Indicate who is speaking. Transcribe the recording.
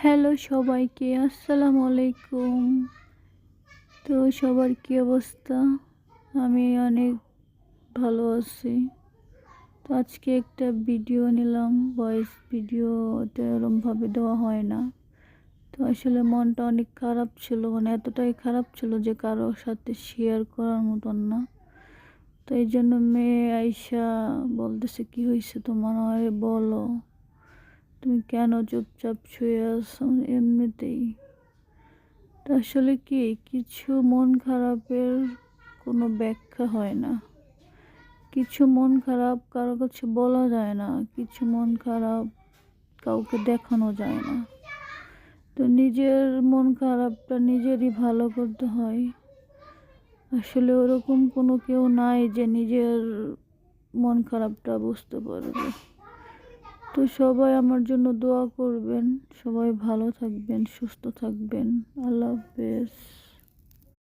Speaker 1: Hello সবাইকে, আসসালামু আলাইকুম। তো সবার কী অবস্থা? আমি অনেক ভালো আছি। তো আজকে একটা ভিডিও নিলাম, ভয়েস ভিডিও। তো এরমভাবে দেওয়া হয় না। তো আসলে মনটা অনেক খারাপ ছিল, মানে এতটাই খারাপ ছিল যে কারোর সাথে শেয়ার করার মতন না। তো এই জন্য মেয়ে আইসা বলতেছে, কী হয়েছে তোমার, আরে বলো, তুমি কেন চুপচাপ শুয়ে আছো এমনিতেই। তো আসলে কি, কিছু মন খারাপের কোনো ব্যাখ্যা হয় না। কিছু মন খারাপ কারো কাছে বলা যায় না, কিছু মন খারাপ কাউকে দেখানো যায় না। তো নিজের মন খারাপটা নিজেরই ভালো করতে হয়। আসলে ওরকম কোনো কেউ নাই যে নিজের মন খারাপটা বুঝতে পারবে। তো সবাই আমার জন্য দোয়া করবেন, সবাই ভালো থাকবেন, সুস্থ থাকবেন। আল্লাহ।